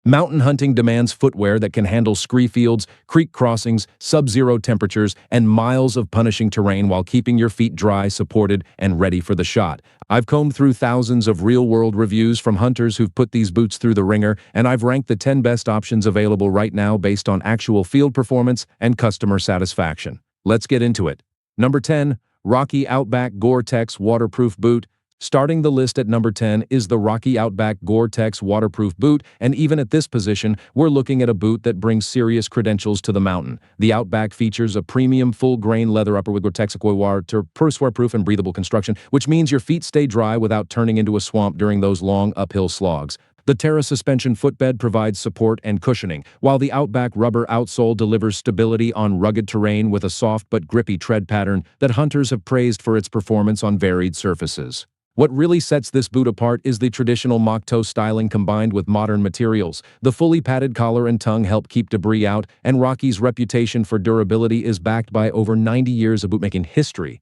Mountain hunting demands footwear that can handle scree fields, creek crossings, sub-zero temperatures, and miles of punishing terrain while keeping your feet dry, supported, and ready for the shot. I've combed through thousands of real-world reviews from hunters who've put these boots through the ringer, and I've ranked the 10 best options available right now based on actual field performance and customer satisfaction. Let's get into it. Number 10. Rocky Outback Gore-Tex Waterproof Boot. Starting the list at number 10 is the Rocky Outback Gore-Tex Waterproof Boot, and even at this position, we're looking at a boot that brings serious credentials to the mountain. The Outback features a premium full-grain leather upper with Gore-Tex swear-proof and breathable construction, which means your feet stay dry without turning into a swamp during those long uphill slogs. The Terra suspension footbed provides support and cushioning, while the Outback rubber outsole delivers stability on rugged terrain with a soft but grippy tread pattern that hunters have praised for its performance on varied surfaces. What really sets this boot apart is the traditional mock-toe styling combined with modern materials. The fully padded collar and tongue help keep debris out, and Rocky's reputation for durability is backed by over 90 years of bootmaking history.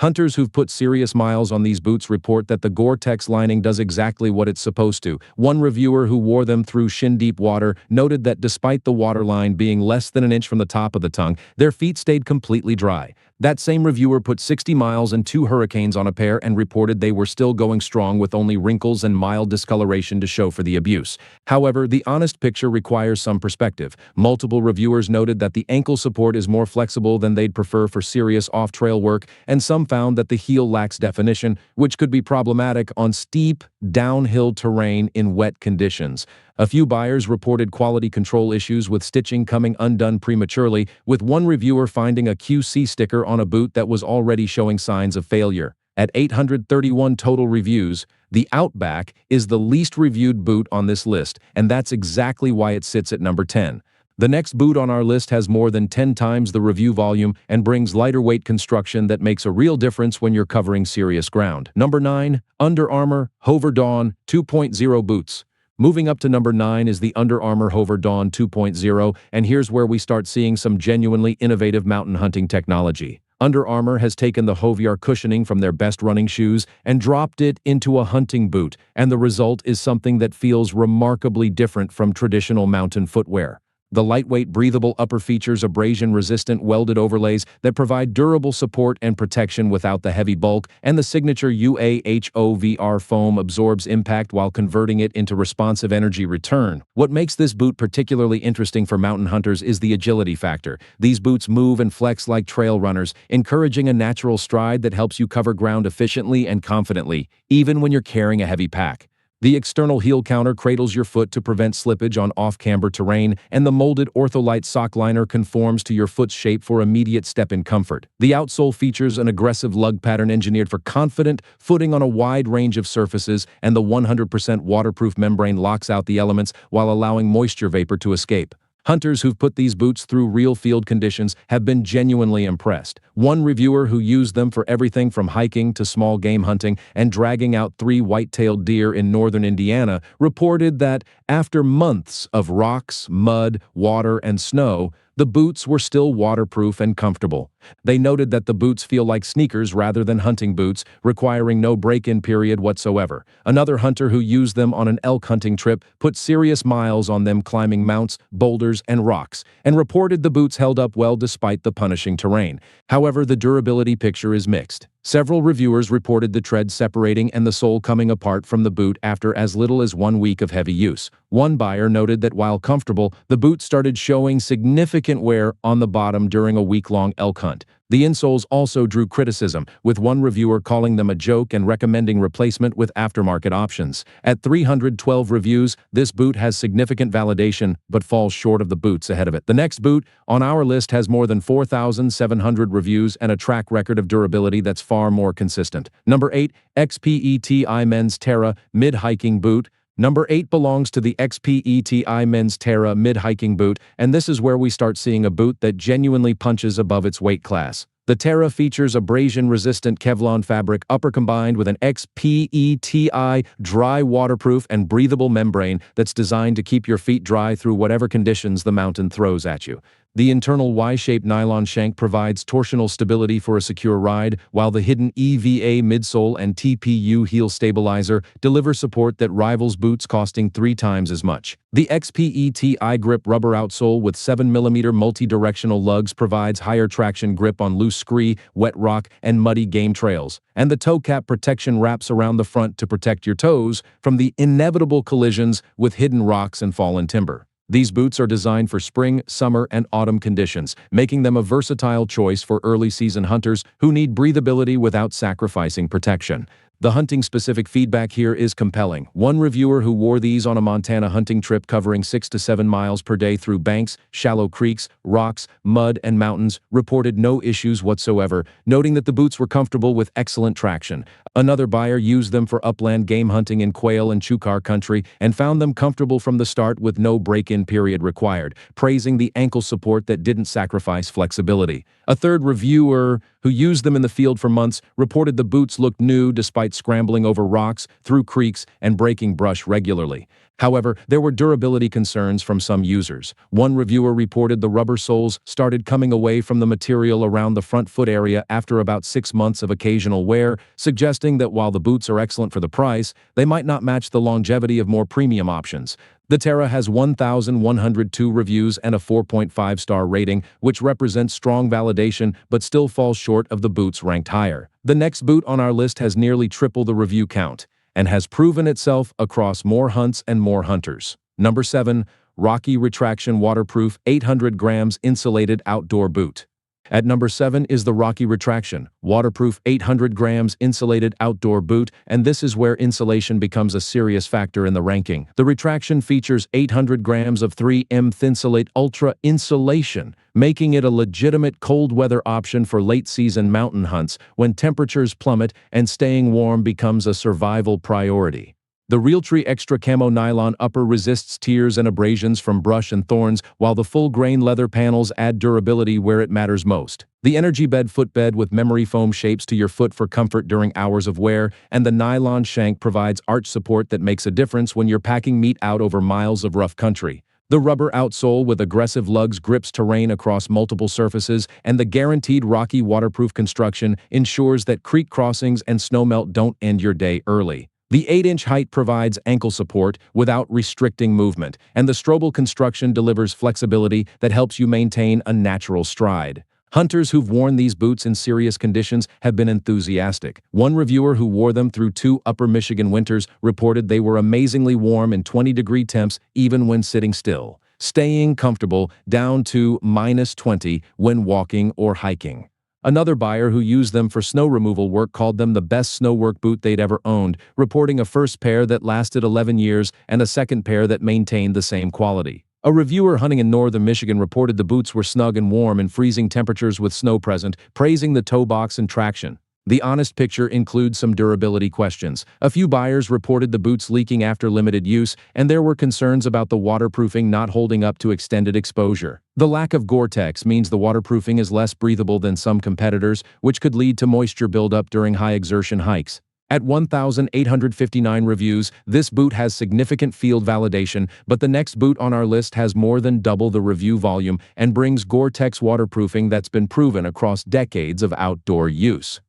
Hunters who've put serious miles on these boots report that the Gore-Tex lining does exactly what it's supposed to. One reviewer who wore them through shin-deep water noted that despite the waterline being less than an inch from the top of the tongue, their feet stayed completely dry. That same reviewer put 60 miles and 2 hurricanes on a pair and reported they were still going strong with only wrinkles and mild discoloration to show for the abuse. However, the honest picture requires some perspective. Multiple reviewers noted that the ankle support is more flexible than they'd prefer for serious off-trail work, and some found that the heel lacks definition, which could be problematic on steep, downhill terrain in wet conditions. A few buyers reported quality control issues with stitching coming undone prematurely, with one reviewer finding a QC sticker on a boot that was already showing signs of failure. At 831 total reviews, the Outback is the least reviewed boot on this list, and that's exactly why it sits at number 10. The next boot on our list has more than 10 times the review volume and brings lighter weight construction that makes a real difference when you're covering serious ground. Number 9. Under Armour Hover Dawn 2.0 Boots. Moving up to number 9 is the Under Armour Hover Dawn 2.0, and here's where we start seeing some genuinely innovative mountain hunting technology. Under Armour has taken the Hoviar cushioning from their best running shoes and dropped it into a hunting boot, and the result is something that feels remarkably different from traditional mountain footwear. The lightweight, breathable upper features abrasion-resistant welded overlays that provide durable support and protection without the heavy bulk, and the signature UAHOVR foam absorbs impact while converting it into responsive energy return. What makes this boot particularly interesting for mountain hunters is the agility factor. These boots move and flex like trail runners, encouraging a natural stride that helps you cover ground efficiently and confidently, even when you're carrying a heavy pack. The external heel counter cradles your foot to prevent slippage on off-camber terrain, and the molded Ortholite sock liner conforms to your foot's shape for immediate step-in comfort. The outsole features an aggressive lug pattern engineered for confident footing on a wide range of surfaces, and the 100% waterproof membrane locks out the elements while allowing moisture vapor to escape. Hunters who've put these boots through real field conditions have been genuinely impressed. One reviewer who used them for everything from hiking to small game hunting and dragging out 3 white-tailed deer in northern Indiana reported that after months of rocks, mud, water, and snow, the boots were still waterproof and comfortable. They noted that the boots feel like sneakers rather than hunting boots, requiring no break-in period whatsoever. Another hunter who used them on an elk hunting trip put serious miles on them climbing mounts, boulders, and rocks, and reported the boots held up well despite the punishing terrain. However, the durability picture is mixed. Several reviewers reported the tread separating and the sole coming apart from the boot after as little as 1 week of heavy use. One buyer noted that while comfortable, the boot started showing significant wear on the bottom during a week-long elk hunt. The insoles also drew criticism, with one reviewer calling them a joke and recommending replacement with aftermarket options. At 312 reviews, this boot has significant validation, but falls short of the boots ahead of it. The next boot on our list has more than 4,700 reviews and a track record of durability that's far more consistent. Number 8. XPETI Men's Terra Mid-Hiking Boot. Number 8 belongs to the XPETI Men's Terra Mid-Hiking Boot, and this is where we start seeing a boot that genuinely punches above its weight class. The Terra features abrasion-resistant Kevlar fabric upper combined with an XPETI dry, waterproof, and breathable membrane that's designed to keep your feet dry through whatever conditions the mountain throws at you. The internal Y-shaped nylon shank provides torsional stability for a secure ride, while the hidden EVA midsole and TPU heel stabilizer deliver support that rivals boots costing 3 times as much. The XPET iGrip rubber outsole with 7mm multi-directional lugs provides higher traction grip on loose scree, wet rock, and muddy game trails, and the toe cap protection wraps around the front to protect your toes from the inevitable collisions with hidden rocks and fallen timber. These boots are designed for spring, summer, and autumn conditions, making them a versatile choice for early-season hunters who need breathability without sacrificing protection. The hunting-specific feedback here is compelling. One reviewer who wore these on a Montana hunting trip covering 6 to 7 miles per day through banks, shallow creeks, rocks, mud, and mountains reported no issues whatsoever, noting that the boots were comfortable with excellent traction. Another buyer used them for upland game hunting in quail and chukar country and found them comfortable from the start with no break-in period required, praising the ankle support that didn't sacrifice flexibility. A third reviewer, who used them in the field for months, reported the boots looked new despite scrambling over rocks, through creeks, and breaking brush regularly. However, there were durability concerns from some users. One reviewer reported the rubber soles started coming away from the material around the front foot area after about 6 months of occasional wear, suggesting that while the boots are excellent for the price, they might not match the longevity of more premium options. The Terra has 1,102 reviews and a 4.5-star rating, which represents strong validation but still falls short of the boots ranked higher. The next boot on our list has nearly triple the review count and has proven itself across more hunts and more hunters. Number 7. Rocky Retraction Waterproof 800 grams Insulated Outdoor Boot. At number 7 is the Rocky Retraction Waterproof 800 grams Insulated Outdoor Boot, and this is where insulation becomes a serious factor in the ranking. The Retraction features 800 grams of 3M Thinsulate Ultra insulation, making it a legitimate cold-weather option for late-season mountain hunts when temperatures plummet and staying warm becomes a survival priority. The Realtree Extra Camo Nylon upper resists tears and abrasions from brush and thorns, while the full-grain leather panels add durability where it matters most. The Energy Bed footbed with memory foam shapes to your foot for comfort during hours of wear, and the nylon shank provides arch support that makes a difference when you're packing meat out over miles of rough country. The rubber outsole with aggressive lugs grips terrain across multiple surfaces, and the guaranteed Rocky waterproof construction ensures that creek crossings and snowmelt don't end your day early. The 8-inch height provides ankle support without restricting movement, and the Strobel construction delivers flexibility that helps you maintain a natural stride. Hunters who've worn these boots in serious conditions have been enthusiastic. One reviewer who wore them through 2 upper Michigan winters reported they were amazingly warm in 20-degree temps even when sitting still, staying comfortable down to -20 when walking or hiking. Another buyer who used them for snow removal work called them the best snow work boot they'd ever owned, reporting a first pair that lasted 11 years and a second pair that maintained the same quality. A reviewer hunting in northern Michigan reported the boots were snug and warm in freezing temperatures with snow present, praising the toe box and traction. The honest picture includes some durability questions. A few buyers reported the boots leaking after limited use, and there were concerns about the waterproofing not holding up to extended exposure. The lack of Gore-Tex means the waterproofing is less breathable than some competitors, which could lead to moisture buildup during high-exertion hikes. At 1,859 reviews, this boot has significant field validation, but the next boot on our list has more than double the review volume and brings Gore-Tex waterproofing that's been proven across decades of outdoor use.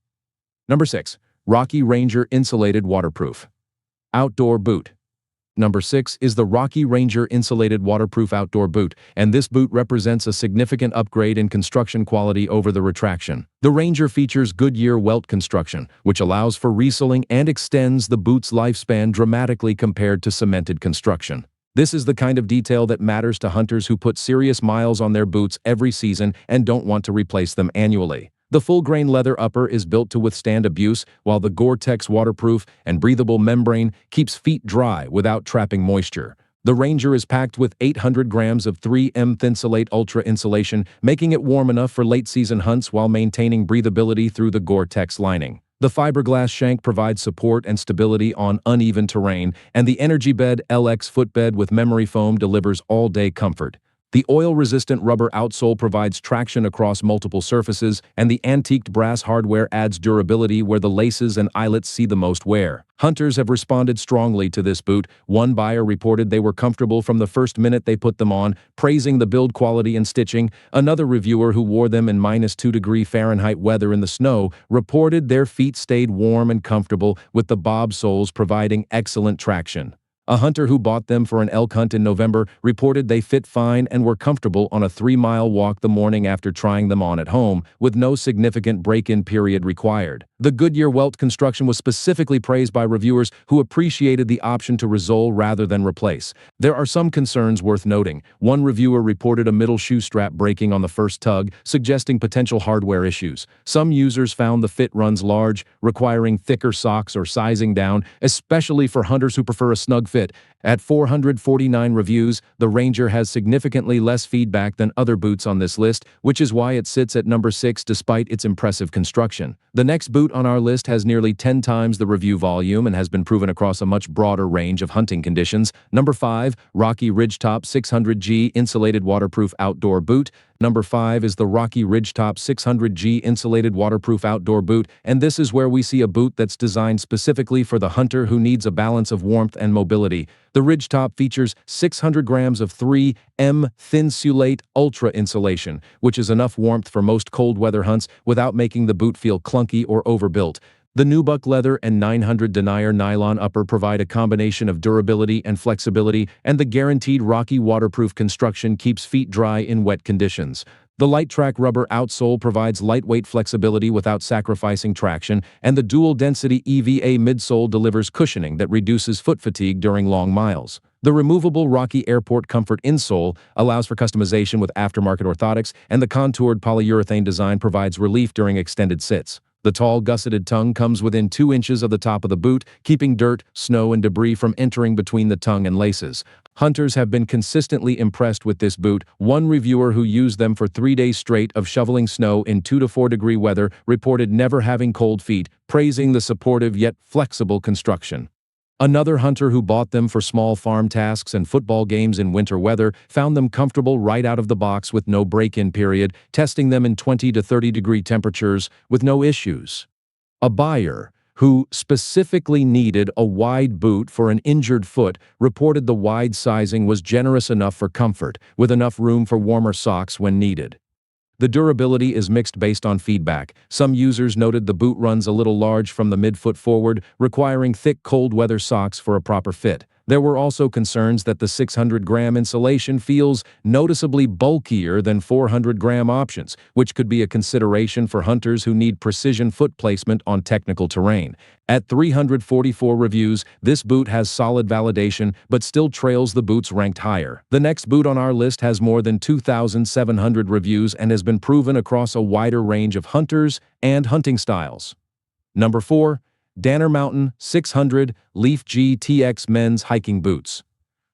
Number 6. Rocky Ranger Insulated Waterproof Outdoor Boot. Number 6 is the Rocky Ranger Insulated Waterproof Outdoor Boot, and this boot represents a significant upgrade in construction quality over the Retraction. The Ranger features Goodyear welt construction, which allows for resoling and extends the boot's lifespan dramatically compared to cemented construction. This is the kind of detail that matters to hunters who put serious miles on their boots every season and don't want to replace them annually. The full-grain leather upper is built to withstand abuse, while the Gore-Tex waterproof and breathable membrane keeps feet dry without trapping moisture. The Ranger is packed with 800 grams of 3M Thinsulate Ultra insulation, making it warm enough for late-season hunts while maintaining breathability through the Gore-Tex lining. The fiberglass shank provides support and stability on uneven terrain, and the Energy Bed LX footbed with memory foam delivers all-day comfort. The oil-resistant rubber outsole provides traction across multiple surfaces, and the antiqued brass hardware adds durability where the laces and eyelets see the most wear. Hunters have responded strongly to this boot. One buyer reported they were comfortable from the first minute they put them on, praising the build quality and stitching. Another reviewer who wore them in -2°F weather in the snow reported their feet stayed warm and comfortable, with the bob soles providing excellent traction. A hunter who bought them for an elk hunt in November reported they fit fine and were comfortable on a 3-mile walk the morning after trying them on at home, with no significant break-in period required. The Goodyear welt construction was specifically praised by reviewers who appreciated the option to resole rather than replace. There are some concerns worth noting. One reviewer reported a middle shoe strap breaking on the first tug, suggesting potential hardware issues. Some users found the fit runs large, requiring thicker socks or sizing down, especially for hunters who prefer a snug fit. At 449 reviews, the Ranger has significantly less feedback than other boots on this list, which is why it sits at number 6 despite its impressive construction. The next boot on our list has nearly 10 times the review volume and has been proven across a much broader range of hunting conditions. Number 5, Rocky Ridgetop 600G Insulated Waterproof Outdoor Boot. Number 5 is the Rocky Ridgetop 600G Insulated Waterproof Outdoor Boot, and this is where we see a boot that's designed specifically for the hunter who needs a balance of warmth and mobility. The Ridgetop features 600 grams of 3M Thinsulate Ultra insulation, which is enough warmth for most cold weather hunts without making the boot feel clunky or overbuilt. The nubuck leather and 900 denier nylon upper provide a combination of durability and flexibility, and the guaranteed Rocky waterproof construction keeps feet dry in wet conditions. The Light Track rubber outsole provides lightweight flexibility without sacrificing traction, and the dual-density EVA midsole delivers cushioning that reduces foot fatigue during long miles. The removable Rocky Airport Comfort insole allows for customization with aftermarket orthotics, and the contoured polyurethane design provides relief during extended sits. The tall gusseted tongue comes within 2 inches of the top of the boot, keeping dirt, snow, and debris from entering between the tongue and laces. Hunters have been consistently impressed with this boot. One reviewer who used them for 3 days straight of shoveling snow in 2 to 4 degree weather reported never having cold feet, praising the supportive yet flexible construction. Another hunter who bought them for small farm tasks and football games in winter weather found them comfortable right out of the box with no break-in period, testing them in 20 to 30 degree temperatures with no issues. A buyer who specifically needed a wide boot for an injured foot reported the wide sizing was generous enough for comfort, with enough room for warmer socks when needed. The durability is mixed based on feedback. Some users noted the boot runs a little large from the midfoot forward, requiring thick cold weather socks for a proper fit. There were also concerns that the 600-gram insulation feels noticeably bulkier than 400-gram options, which could be a consideration for hunters who need precision foot placement on technical terrain. At 344 reviews, this boot has solid validation, but still trails the boots ranked higher. The next boot on our list has more than 2,700 reviews and has been proven across a wider range of hunters and hunting styles. Number 4. Danner Mountain 600 Leaf GTX Men's Hiking Boots.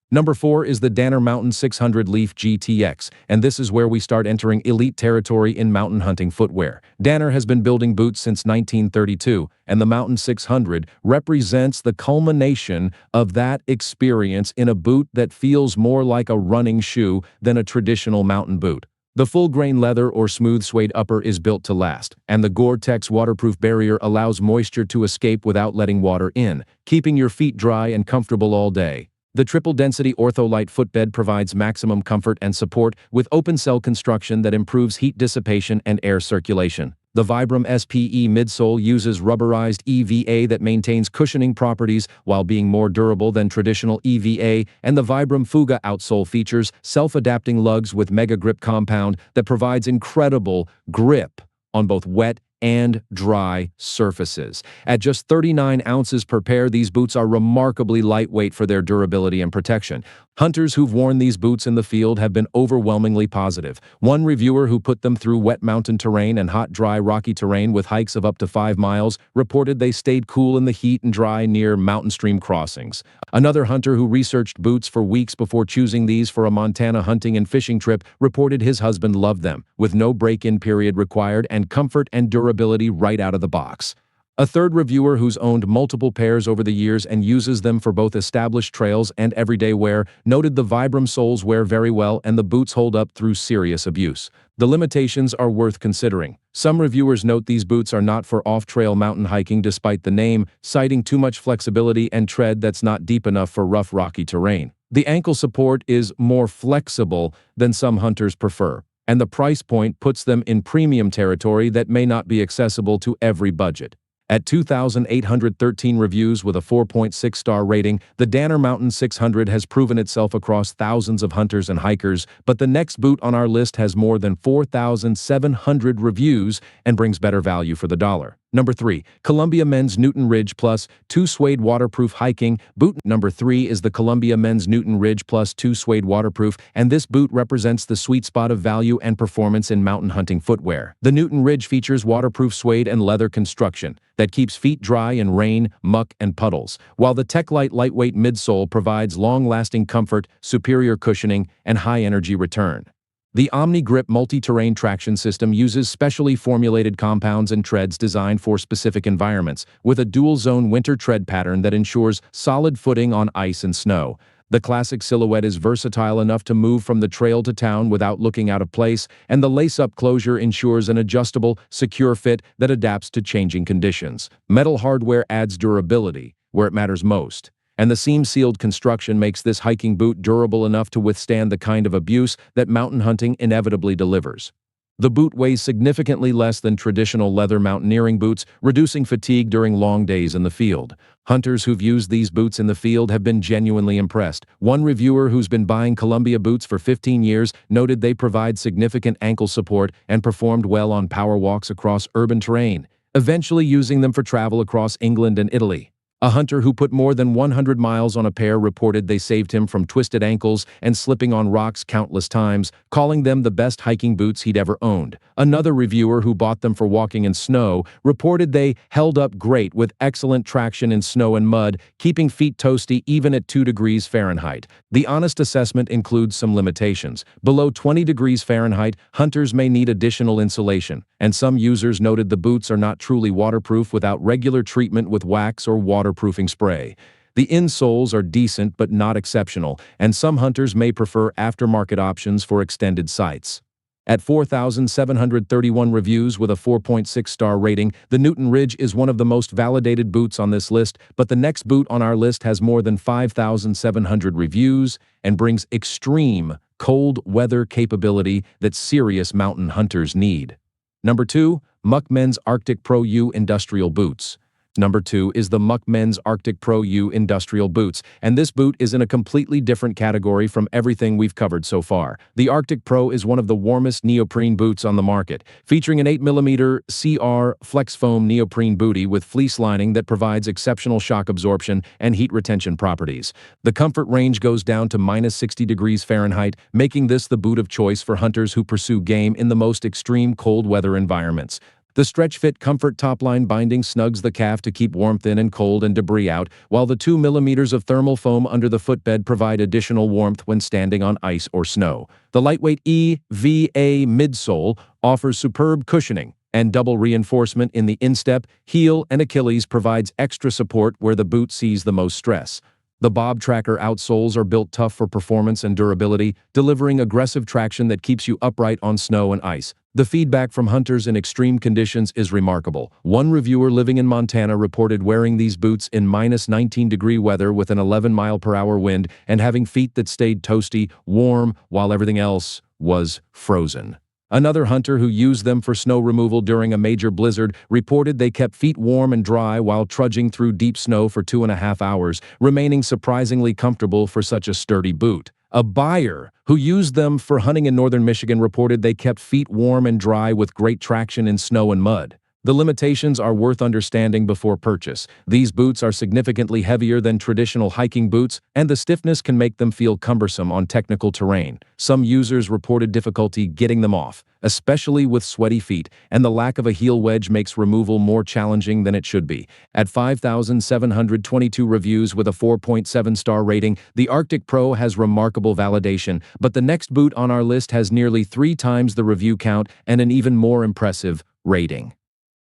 Number 4 is the Danner Mountain 600 Leaf GTX, and this is where we start entering elite territory in mountain hunting footwear. Danner has been building boots since 1932, and the Mountain 600 represents the culmination of that experience in a boot that feels more like a running shoe than a traditional mountain boot. The full-grain leather or smooth suede upper is built to last, and the Gore-Tex waterproof barrier allows moisture to escape without letting water in, keeping your feet dry and comfortable all day. The triple-density Ortholite footbed provides maximum comfort and support with open-cell construction that improves heat dissipation and air circulation. The Vibram SPE midsole uses rubberized EVA that maintains cushioning properties while being more durable than traditional EVA, and the Vibram Fuga outsole features self-adapting lugs with Mega Grip compound that provides incredible grip on both wet and dry surfaces. At just 39 ounces per pair, these boots are remarkably lightweight for their durability and protection. Hunters who've worn these boots in the field have been overwhelmingly positive. One reviewer who put them through wet mountain terrain and hot, dry, rocky terrain with hikes of up to 5 miles reported they stayed cool in the heat and dry near mountain stream crossings. Another hunter who researched boots for weeks before choosing these for a Montana hunting and fishing trip reported his husband loved them, with no break-in period required and comfort and durability right out of the box. A third reviewer who's owned multiple pairs over the years and uses them for both established trails and everyday wear noted the Vibram soles wear very well and the boots hold up through serious abuse. The limitations are worth considering. Some reviewers note these boots are not for off-trail mountain hiking despite the name, citing too much flexibility and tread that's not deep enough for rough, rocky terrain. The ankle support is more flexible than some hunters prefer, and the price point puts them in premium territory that may not be accessible to every budget. At 2,813 reviews with a 4.6-star rating, the Danner Mountain 600 has proven itself across thousands of hunters and hikers, but the next boot on our list has more than 4,700 reviews and brings better value for the dollar. Number 3. Columbia Men's Newton Ridge Plus 2 Suede Waterproof Hiking Boot. Number 3 is the Columbia Men's Newton Ridge Plus 2 Suede Waterproof, and this boot represents the sweet spot of value and performance in mountain hunting footwear. The Newton Ridge features waterproof suede and leather construction that keeps feet dry in rain, muck, and puddles, while the Tech-Lite lightweight midsole provides long-lasting comfort, superior cushioning, and high-energy return. The Omni-Grip multi-terrain traction system uses specially formulated compounds and treads designed for specific environments, with a dual-zone winter tread pattern that ensures solid footing on ice and snow. The classic silhouette is versatile enough to move from the trail to town without looking out of place, and the lace-up closure ensures an adjustable, secure fit that adapts to changing conditions. Metal hardware adds durability, where it matters most, and the seam-sealed construction makes this hiking boot durable enough to withstand the kind of abuse that mountain hunting inevitably delivers. The boot weighs significantly less than traditional leather mountaineering boots, reducing fatigue during long days in the field. Hunters who've used these boots in the field have been genuinely impressed. One reviewer who's been buying Columbia boots for 15 years noted they provide significant ankle support and performed well on power walks across urban terrain, eventually using them for travel across England and Italy. A hunter who put more than 100 miles on a pair reported they saved him from twisted ankles and slipping on rocks countless times, calling them the best hiking boots he'd ever owned. Another reviewer who bought them for walking in snow reported they held up great with excellent traction in snow and mud, keeping feet toasty even at 2 degrees Fahrenheit. The honest assessment includes some limitations. Below 20 degrees Fahrenheit, hunters may need additional insulation, and some users noted the boots are not truly waterproof without regular treatment with wax or waterproofing spray. The insoles are decent but not exceptional, and some hunters may prefer aftermarket options for extended sights. At 4,731 reviews with a 4.6-star rating, the Newton Ridge is one of the most validated boots on this list, but the next boot on our list has more than 5,700 reviews and brings extreme cold weather capability that serious mountain hunters need. Number 2, Muck Men's Arctic Pro U Industrial Boots. Number 2 is the Muck Men's Arctic Pro U Industrial Boots, and this boot is in a completely different category from everything we've covered so far. The Arctic Pro is one of the warmest neoprene boots on the market, featuring an 8mm CR Flex Foam neoprene bootie with fleece lining that provides exceptional shock absorption and heat retention properties. The comfort range goes down to -60 degrees Fahrenheit, making this the boot of choice for hunters who pursue game in the most extreme cold weather environments. The Stretch Fit Comfort Topline binding snugs the calf to keep warmth in and cold and debris out, while the 2 millimeters of thermal foam under the footbed provide additional warmth when standing on ice or snow. The lightweight EVA midsole offers superb cushioning, and double reinforcement in the instep, heel, and Achilles provides extra support where the boot sees the most stress. The Bob Tracker outsoles are built tough for performance and durability, delivering aggressive traction that keeps you upright on snow and ice. The feedback from hunters in extreme conditions is remarkable. One reviewer living in Montana reported wearing these boots in -19-degree weather with an 11-mile-per-hour wind and having feet that stayed toasty, warm, while everything else was frozen. Another hunter who used them for snow removal during a major blizzard reported they kept feet warm and dry while trudging through deep snow for 2.5 hours, remaining surprisingly comfortable for such a sturdy boot. A buyer who used them for hunting in northern Michigan reported they kept feet warm and dry with great traction in snow and mud. The limitations are worth understanding before purchase. These boots are significantly heavier than traditional hiking boots, and the stiffness can make them feel cumbersome on technical terrain. Some users reported difficulty getting them off, especially with sweaty feet, and the lack of a heel wedge makes removal more challenging than it should be. At 5,722 reviews with a 4.7-star rating, the Arctic Pro has remarkable validation, but the next boot on our list has nearly 3 times the review count and an even more impressive rating.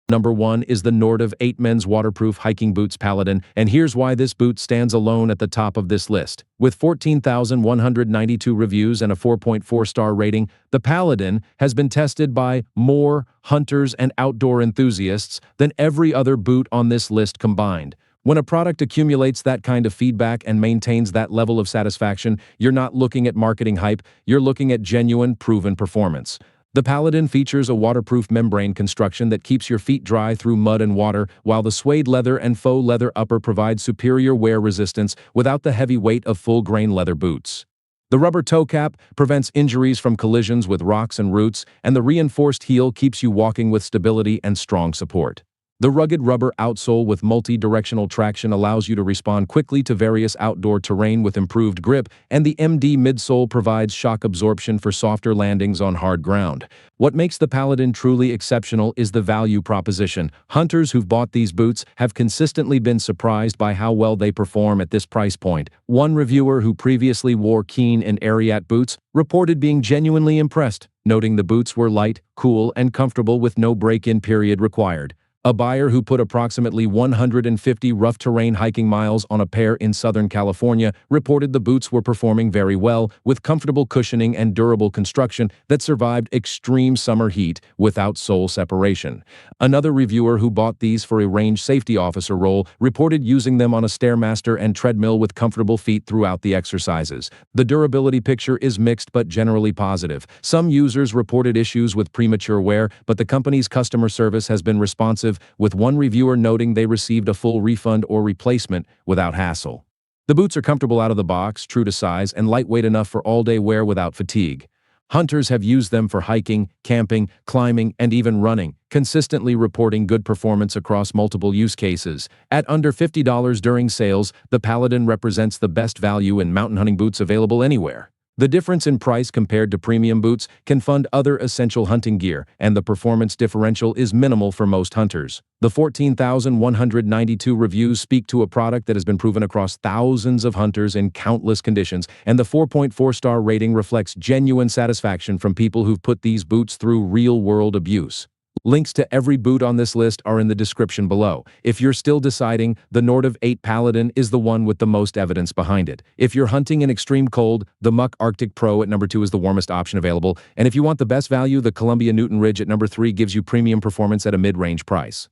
Number 1 is the Nordiv 8 Men's Waterproof Hiking Boots Paladin, and here's why this boot stands alone at the top of this list. With 14,192 reviews and a 4.4-star rating, the Paladin has been tested by more hunters and outdoor enthusiasts than every other boot on this list combined. When a product accumulates that kind of feedback and maintains that level of satisfaction, you're not looking at marketing hype, you're looking at genuine, proven performance. The Paladin features a waterproof membrane construction that keeps your feet dry through mud and water, while the suede leather and faux leather upper provide superior wear resistance without the heavy weight of full-grain leather boots. The rubber toe cap prevents injuries from collisions with rocks and roots, and the reinforced heel keeps you walking with stability and strong support. The rugged rubber outsole with multi-directional traction allows you to respond quickly to various outdoor terrain with improved grip, and the MD midsole provides shock absorption for softer landings on hard ground. What makes the Paladin truly exceptional is the value proposition. Hunters who've bought these boots have consistently been surprised by how well they perform at this price point. One reviewer who previously wore Keen and Ariat boots reported being genuinely impressed, noting the boots were light, cool, and comfortable with no break-in period required. A buyer who put approximately 150 rough terrain hiking miles on a pair in Southern California reported the boots were performing very well, with comfortable cushioning and durable construction that survived extreme summer heat without sole separation. Another reviewer who bought these for a range safety officer role reported using them on a Stairmaster and treadmill with comfortable feet throughout the exercises. The durability picture is mixed but generally positive. Some users reported issues with premature wear, but the company's customer service has been responsive, with one reviewer noting they received a full refund or replacement without hassle. The boots are comfortable out of the box, true to size, and lightweight enough for all-day wear without fatigue. Hunters have used them for hiking, camping, climbing, and even running, consistently reporting good performance across multiple use cases. At under $50 during sales, the Paladin represents the best value in mountain hunting boots available anywhere. The difference in price compared to premium boots can fund other essential hunting gear, and the performance differential is minimal for most hunters. The 14,192 reviews speak to a product that has been proven across thousands of hunters in countless conditions, and the 4.4-star rating reflects genuine satisfaction from people who've put these boots through real-world abuse. Links to every boot on this list are in the description below. If you're still deciding, the Nordiv 8 Paladin is the one with the most evidence behind it. If you're hunting in extreme cold, the Muck Arctic Pro at number 2 is the warmest option available. And if you want the best value, the Columbia Newton Ridge at number 3 gives you premium performance at a mid-range price.